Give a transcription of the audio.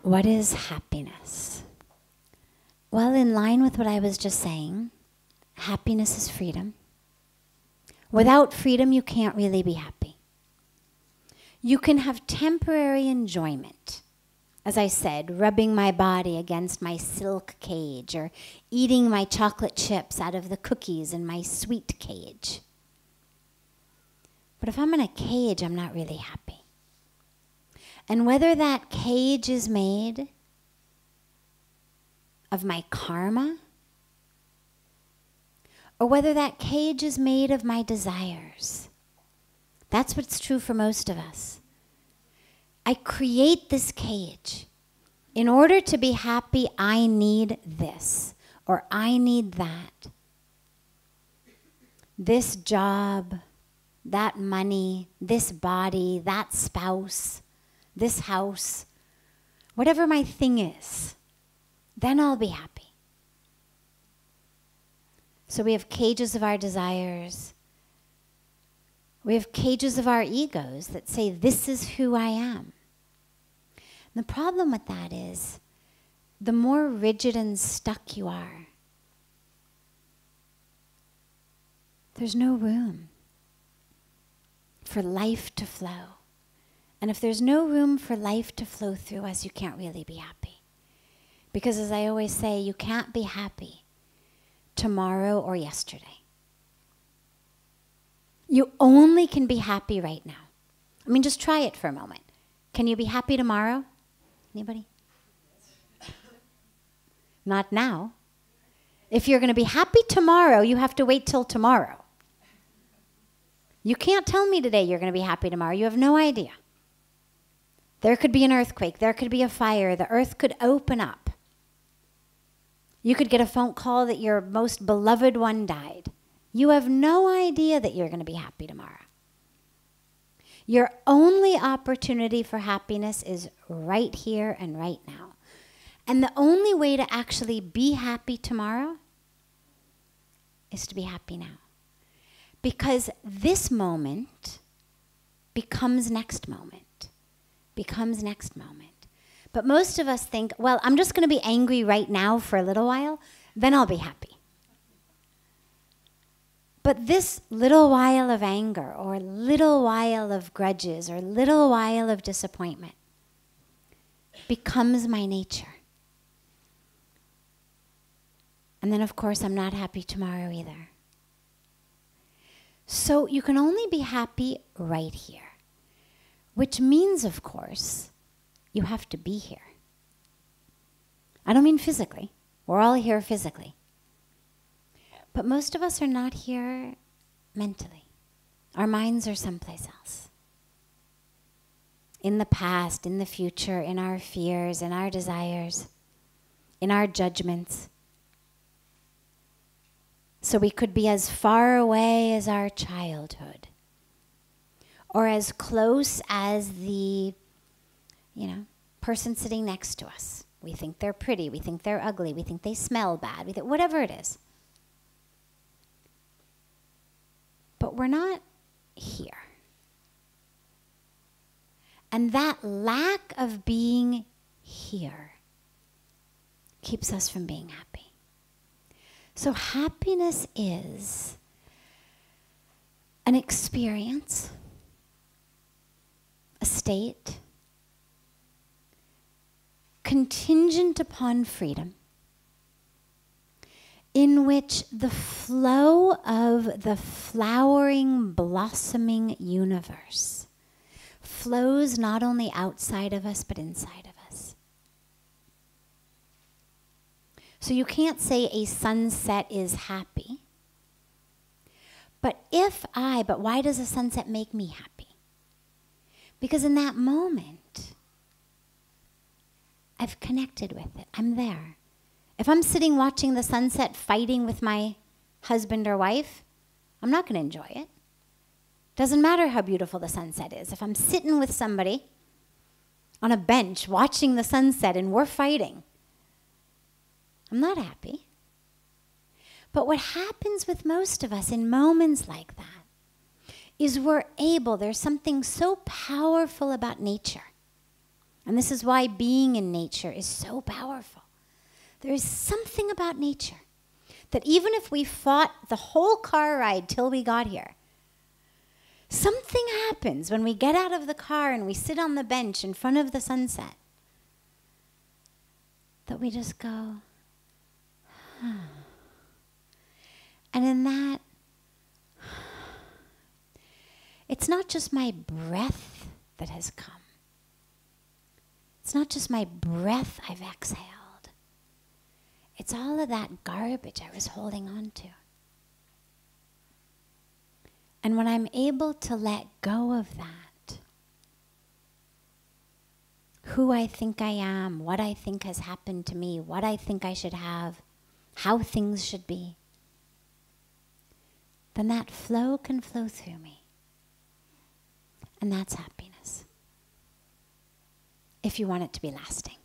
What is happiness? Well, in line with what I was just saying, happiness is freedom. Without freedom, you can't really be happy. You can have temporary enjoyment. As I said, rubbing my body against my silk cage or eating my chocolate chips out of the cookies in my sweet cage. But if I'm in a cage, I'm not really happy. And whether that cage is made of my karma, or whether that cage is made of my desires, that's what's true for most of us. I create this cage. In order to be happy, I need this, or I need that. This job, that money, this body, that spouse, this house, whatever my thing is, then I'll be happy. So we have cages of our desires. We have cages of our egos that say, this is who I am. And the problem with that is, the more rigid and stuck you are, there's no room for life to flow. And if there's no room for life to flow through us, you can't really be happy. Because as I always say, you can't be happy tomorrow or yesterday. You only can be happy right now. I mean, just try it for a moment. Can you be happy tomorrow? Anybody? Not now. If you're going to be happy tomorrow, you have to wait till tomorrow. You can't tell me today you're going to be happy tomorrow. You have no idea. There could be an earthquake. There could be a fire. The earth could open up. You could get a phone call that your most beloved one died. You have no idea that you're going to be happy tomorrow. Your only opportunity for happiness is right here and right now. And the only way to actually be happy tomorrow is to be happy now. Because this moment becomes next moment, becomes next moment. But most of us think, well, I'm just going to be angry right now for a little while, then I'll be happy. But this little while of anger, or little while of grudges, or little while of disappointment becomes my nature. And then, of course, I'm not happy tomorrow either. So you can only be happy right here, which means, of course, you have to be here. I don't mean physically. We're all here physically. But most of us are not here mentally. Our minds are someplace else. In the past, in the future, in our fears, in our desires, in our judgments. So we could be as far away as our childhood, or as close as the, person sitting next to us. We think they're pretty, we think they're ugly, we think they smell bad, whatever it is. But we're not here. And that lack of being here keeps us from being happy. So happiness is an experience, a state, contingent upon freedom, in which the flow of the flowering, blossoming universe flows not only outside of us, but inside of us. So you can't say a sunset is happy. But why does a sunset make me happy? Because in that moment, I've connected with it. I'm there. If I'm sitting watching the sunset fighting with my husband or wife, I'm not going to enjoy it. Doesn't matter how beautiful the sunset is. If I'm sitting with somebody on a bench watching the sunset and we're fighting, I'm not happy. But what happens with most of us in moments like that is we're able, there's something so powerful about nature. And this is why being in nature is so powerful. There is something about nature that even if we fought the whole car ride till we got here, something happens when we get out of the car and we sit on the bench in front of the sunset that we just go, and in that, it's not just my breath that has come. It's not just my breath I've exhaled. It's all of that garbage I was holding on to. And when I'm able to let go of that, who I think I am, what I think has happened to me, what I think I should have, how things should be, then that flow can flow through me. And that's happiness, if you want it to be lasting.